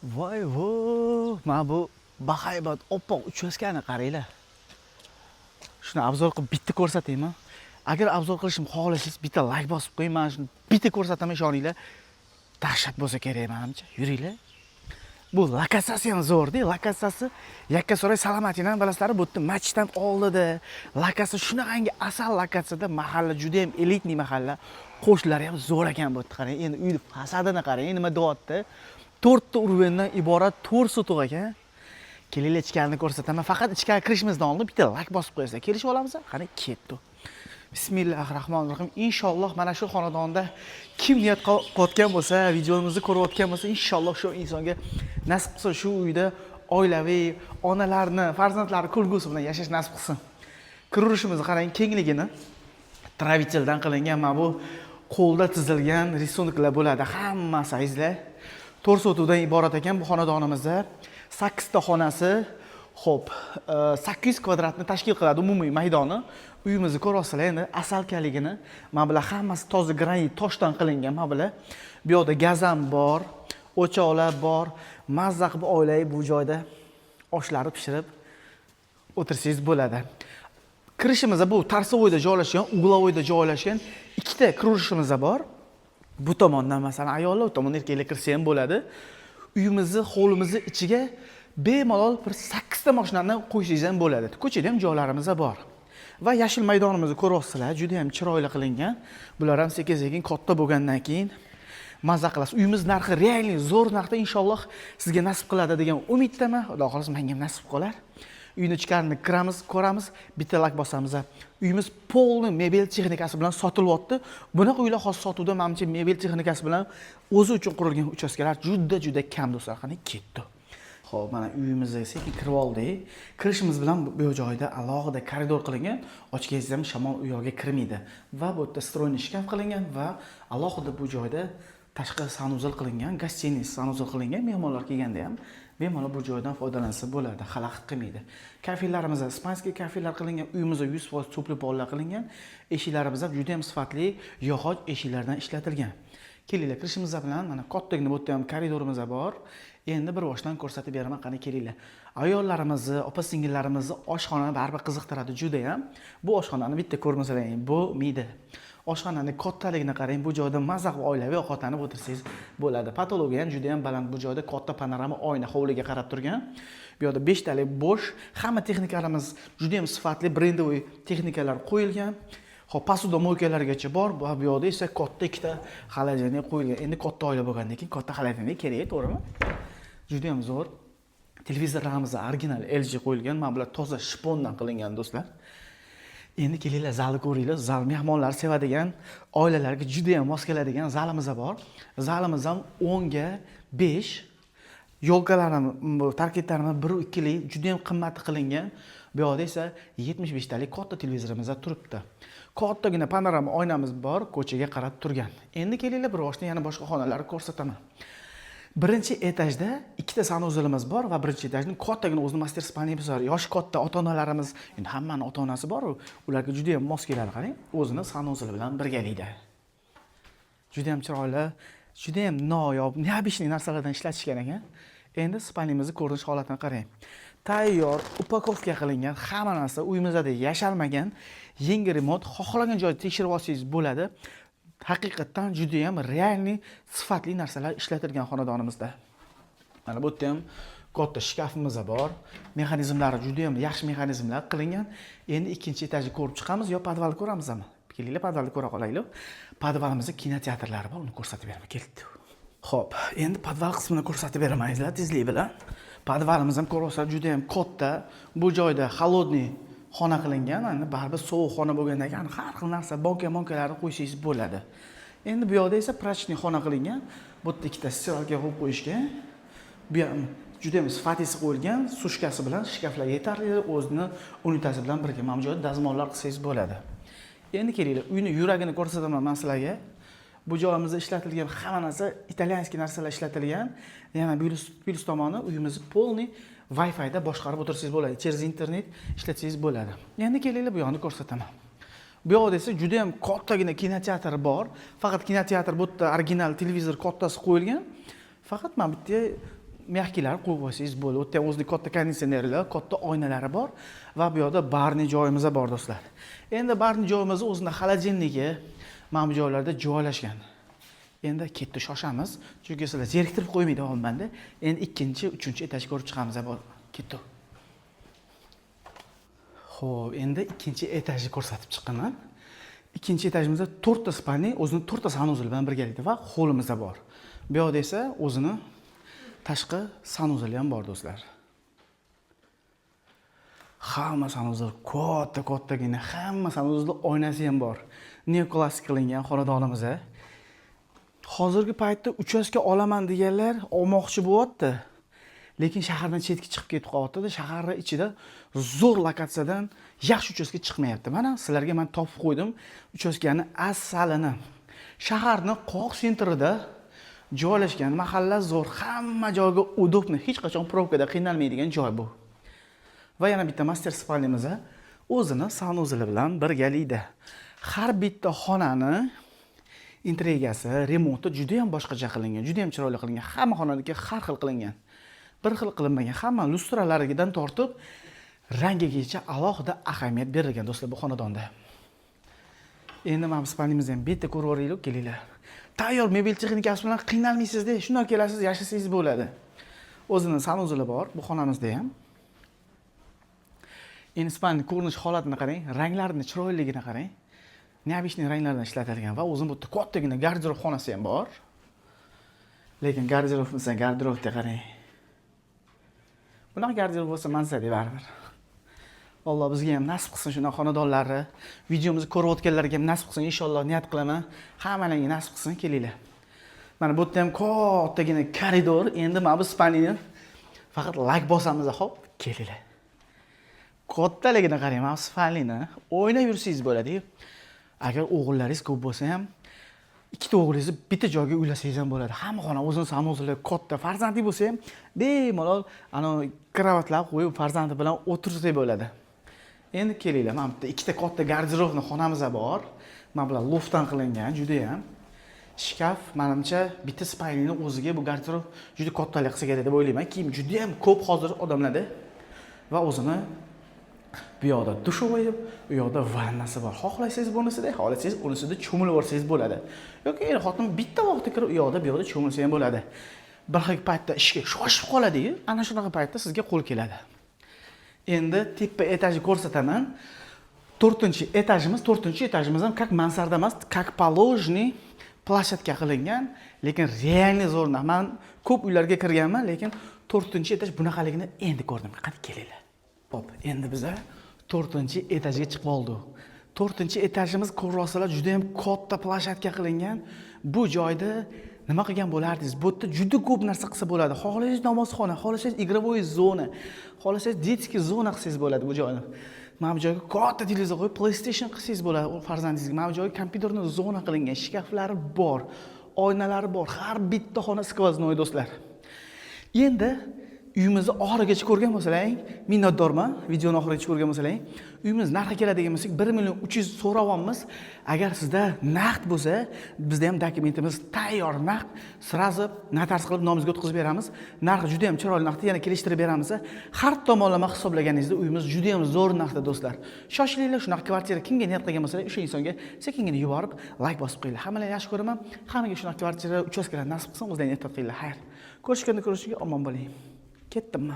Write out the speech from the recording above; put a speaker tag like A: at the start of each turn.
A: Voy vo, mana bu bahaybat oppoq uchastkani qaranglar. Shuni obzor qilib bitta ko'rsataymi? Agar obzor qilishim xohlasangiz bitta like bosib qo'ying, mana shuni bitta ko'rsataman, ishoninglar. Dahshat bo'lsa kerak menimcha. Yuringlar. Bu lokatsiyasi ham zo'r-da, lokatsiyasi Yakkasaroy Salomatina bilasizlar, bu yerda masjiddan oldida. Lokatsiya shunaqangi asal lokatsiyada, mahalla juda ham elitniy mahalla. Qo'shnilari ham zo'r ekan bu yerda. Qarang, endi uyni fasadini qarang, nima deyapti? 4 ta urvandan iborat 4 sotuq ekan. Kelinglar ichkarini ko'rsataman. Faqat ichkariga kirishimizdan oldin bitta like bosib qo'yasizlar. Kelishib olamiz? Qani ketdi. Bismillahirrohmanirrohim. Inshaalloh mana shu xonadonda kim niyat qilgan bo'lsa, videomizni ko'rayotgan bo'lsa, inshaalloh shu insonga nasib qilsa shu uyda oilaviy, onalarni, farzandlari ko'rgusi bilan yashash nasib qilsin. Kiririshimizni qarang, kengligini travitildan qilingan mana bu qo'lda chizilgan risunoklar bo'ladi. Hamma saizlar 4 sotudan iborat ekan bu xonadonimizda. 8 ta xonasi, xo'p, 800 kvadratni tashkil qiladi umumiy maydoni. Uyimizni ko'rasizlar endi, asalkaligini. Mana bular hammasi toza granit toshdan qilingan. Mana bular. Bu yerda gaz ham bor, o'choqlar bor. Mazza qilib oilaviy bu joyda oshlarni pishirib o'tirsangiz bo'ladi. Kirishimizda bu tarsovoyda joylashgan, uglovoyda joylashgan ikkita kirishimiz bor. Bu tomondan masalan ayollar, bu tomondan erkaklar kirsa ham bo'ladi. Uyimizni, hovlimizni ichiga bemalol bir 8 ta mashinani qo'yishingiz ham bo'ladi. Ko'chada ham joylarimiz bor. Va yashil maydonimizni ko'ryapsizlar, juda ham chiroyli qilingan. Bular ham sekin-sekin katta bo'lgandan keyin mazza qilasiz. Uyimiz narxi realniy zo'r narxda inshaalloh sizga nasib qiladi degan umiddaman. Xudo xolasa menga ham nasib qolar. Uyni ichkarini kiramiz, ko'ramiz, bitta like bosamiz. Uyimiz polni mebel texnikasi bilan sotilyapti. Bunaqa uylar hozir sotuvda menimcha mebel texnikasi bilan o'zi uchun qurilgan uchastkalar juda kam do'stlar. Qani ketdi. Xo'p, mana uyimizga sekin kirib oldik. Kirishimiz bilan bu joyda alohida koridor qilingan. Ochganingizda ham shamol u yoqqa kirmaydi. Va bu yerda stroyniy shkaf qilingan va alohida bu joyda tashqi sanuzil qilingan, gостиниц sanuzil qilingan. Mehmonlar kelganda ham bemalol bu joydan foydalansa bo'ladi, xalaqit qilmaydi. Kafellarimiz ispanskiy kafelar qilingan, uyimizda 100% cho'pli pollar qilingan. Eshiklarimiz ham juda ham sifatli yog'och eshiklardan ishlatilgan. Kelinglar, kirishimiz bilan mana kattagina bu yerda ham koridorimiz bor. Endi bir boshdan ko'rsatib beraman, qani kelinglar. Ayollarimizni, opa-singillarimizni oshxonani baribir qiziqtiradi juda ham. Bu oshxonani bitta ko'rmasalaring, bu miyda. Oshxonaning kattaligini qarang, bu joyda mazza qilib oilaviy ovqatlanib o'tirsangiz bo'ladi. Patologiya ham juda ham baland, bu joyda katta panorama oyna hovliga qarab turgan. Bu yerda 5 talik bo'sh, hamma texnikalarimiz juda ham sifatli, brendoviy texnikalar qo'yilgan. Xo'p, posuda moykalargacha bor. Bu yerda esa katta ikkita xolodilnik qo'yilgan. Endi katta oila bo'lgandan keyin katta xolodilnik kerak, to'g'rimi? Juda ham zo'r. Televizorlarimiz original LG qo'yilgan. Mana bular toza shpondan qilingan do'stlar. Endi kelinglar, zalni ko'ringlar. Zal mehmonlar sevadigan, oilalarga juda ham mos keladigan zalimiz bor. Zalimiz ham 10 ga 5. Yo'lkalarimiz, tarkiblarimiz 1-2 lik, juda ham qimmat qilingan. Bu yerda esa 75 talik katta televizorimiz turibdi. Kattagina panorama oynamiz bor, ko'chaga qarab turgan. Endi kelinglar, bir boshdan yana boshqa xonalarni ko'rsataman. Birinchi etajda ikkita sanuzilimiz bor va birinchi etajning kattagina o'zini master spalniyamiz bor. Yosh katta ota-onalarimiz, endi hammaning ota-onasi bor, ularga juda ham mos keladi, qarang. O'zini sanuzili bilan birgalikda. Juda ham chiroyli, juda ham noyob, neobishniy narsalardan ishlatishgan ekan. Endi spalniyamizni ko'rinish holatini qarang. Tayyor, upakovka qilingan, hamma narsa uyimizda yashalmagan, yangi remont, xohlagan joyda tekshirib olsangiz bo'ladi. Haqiqatan juda ham realniy, sifatli narsalar ishlatilgan xonadonimizda. Mana bu yerda ham katta shkafimiz bor. Mexanizmlari juda ham yaxshi mexanizmlar qilingan. Endi ikkinchi etajni ko'rib chiqamiz yo podvalni ko'ramizmi? Kelinglar, podvalni ko'ra qolaylik. Podvalimizda kinoteatrlari bor, uni ko'rsatib beraman. Keldi. Xo'p, endi podval qismini ko'rsatib beramayizlar tezlik bilan. Podvalimiz ham ko'rasizlar, juda ham katta. Bu joyda холодный xona qilingan, endi baribir sovuq xona bo'lgandan keyin har xil narsa, banka-monkalarni qo'ysangiz bo'ladi. Endi bu yoqda esa prachniy xona qilingan. Bu yerda ikkita stiralka qo'yib qo'yishgan. Bu ham juda ham sifatlisi qo'yilgan, sushkasi bilan shkaflar yetarli, o'zini unitasi bilan birga mana bu joyda dazmollar qilsangiz bo'ladi. Endi kelinglar, uyni yuragini ko'rsataman men sizlarga. Bu joyimizda ishlatilgan hamma narsa italyanskiy narsalar ishlatilgan. Yana plus tomoni uyimizni polniy Wi-Fi da boshqarib o'tirsangiz bo'ladi. Через internet ishlatsangiz bo'ladi. Endi kelinglar, bu yoqni ko'rsataman. Bu yoqda esa juda ham kattagina kinoteatr bor. Faqat kinoteatr bu yerda original televizor kattasi qo'yilgan. Faqat mana bu yerda mehkilar qo'yib qo'ysangiz bo'ldi. U yerda ham o'zining katta konditsionerlar, katta oynalari bor va bu yoqda barni joyimiz bor do'stlar. Endi barni joyimiz o'zining xolodilnigi mana bu joylarda joylashgan. Endi ketdi shoshamiz, chunki sizlar zeriktirib qo'ymaydi olmanda. Endi ikkinchi, uchinchi etaj ko'rib chiqamiz bor. Ketdi. Xo'p, endi ikkinchi etajni ko'rsatib chiqaman. Ikkinchi etajimizda 4 ta spalni, o'zining 4 ta sanuzel bilan birgalikda va holimiz bor. Bu yoqda esa o'zining tashqi sanuzeli ham bor do'stlar. Hamma sanuzel katta-kattagina, hamma sanuzelda oynasi ham bor. Neoklassik qilingan xonadonimiz. Hozirgi paytda uchastka olaman deganlar olmoqchi bo'lyapti. Lekin shahardan chetga chiqib ketib qolyapti. Shaharning ichida zo'r lokatsiyadan yaxshi uchastka chiqmayapti. Mana sizlarga men topib qo'ydim uchaskani asalini. Shaharning qoq sentrida joylashgan mahalla zo'r, hamma joyga udobni, hech qachon probkada qiynalmaydigan joy bu. Va yana bitta master spalnimiz o'zini sanuzeli bilan birgalikda. Har bitta xonani interyerasi, remonti juda ham boshqacha qilingan, juda ham chiroyli qilingan. Hamma xonadagi har xil qilingan. Bir xil qilinmagan, hamma lustralaridan tortib rangigacha alohida ahamiyat berilgan do'stlar bu xonadonda. Endi mana bu spalnimizni ham bitta ko'rib o'raylik, kelinglar. Tayyor mebel texnikasi bilan qiynalmaysiz-da, shunday kelasiz, yashasangiz bo'ladi. O'zining sanuzeli bor bu xonamizda ham. Endi spalni ko'rinish holatini qarang, ranglarini chiroyliligini qarang. Neobishniy ranglardan ishlatilgan va o'zining bu yerda kattagina garderob xonasi ham bor. Lekin garderobimizdan garderobga qarang. Bunaqa garderob bo'lsa mansada baribir. Alloh bizga ham nasib qilsin shuna xonadonlarni, videomizni ko'rib o'tganlarga ham nasib qilsin, inshaalloh niyat qilaman. Hammalarga nasib qilsin, kelinglar. Mana bu yerda ham kattagina koridor. Endi mana bu spalnini faqat like bosamiz, xo'p, kelinglar. Kattaligini qarang, mana bu spalnini o'ynab yursangiz bo'ladi. Agar o'g'illaringiz ko'p bo'lsa ham, ikkita o'g'lingizni bitta joyga uylasangiz ham bo'ladi. Hamma xona o'zining sanuzeli katta, farzandli bo'lsa ham bemalol ana kravatlar qo'yib farzandi bilan o'tirsak bo'ladi. Endi kelinglar, mana bu ikkita katta garderobni xonamiz bor. Mana bular loftdan qilingan, juda ham. Shkaf, menimcha, bitta spalnining o'ziga bu garderob juda kattalik qilsa kerak deb o'ylayman. Kiyim juda ham ko'p hozir odamlarda va o'zini bu yoqda dushovoy, bu yoqda vannasi bor. Xohlasangiz bunisida, xohlasangiz unisida cho'milib olsangiz bo'ladi. Yoki xotin bitta vaqtda kirib u yoqda, bu yoqda cho'milsa ham bo'ladi. Bir xil paytda ishga shoshib qoladi-yu, ana shunaqa paytda sizga qo'l keladi. Endi tepa etajni ko'rsataman. 4-etajimiz, 4-etajimiz ham как mansarda emas, как положенный plashatka qilingan, lekin realniy zo'rna. Men ko'p uylarga kirganman, lekin 4-etaj bunaqaligini endi ko'rdim. Qani kelinglar. Hop, endi biz 4-etajga chiqib oldik. 4-etajimiz ko'rasizlar juda ham katta plashatka qilingan. Bu joyda nima qilgan bo'lardingiz? Bu yerda juda ko'p narsa qilsa bo'ladi. Xohlasangiz namozxona, xohlasangiz игровой zona, xohlasangiz детский zona qilsangiz bo'ladi bu joyni. Mana bu joyga katta televizor qo'yib PlayStation qilsangiz bo'ladi farzandingizga. Mana bu joyga kompyuterni zona qilingan, shkaflari bor, oynalari bor. Har bitta xona skvoznoy do'stlar. Endi uyimizni oxirigacha ko'rgan bo'lsalaring, minnatdorman. Videoni oxirigacha ko'rgan bo'lsalaring, uyimiz narxi keladigan bo'lsak 1.300.000 so'rayapmiz. Agar sizda naqd bo'lsa, bizda ham dokumentimiz tayyor naqd, srazi notariy qilib nomingizga o'tkazib beramiz. Narxi juda ham chiroyli naqd, yana kelishtirib beramiz. Har tomonlama hisoblaganingizda uyimiz juda ham zo'r narxda do'stlar. Shoshilinglar, shunaqa kvartira kimga niyat qilgan bo'lsa, o'sha insonga sekingina yuborib, like bosib qo'yinglar. Hammalarni yaxshi ko'raman. Hammaga shunaqa kvartira, uchastkalar nasib qilsin, o'zlaringiz ehtiyot qilinglar. Xayr. Ko'rishganda omon bo'ling. Ketdim.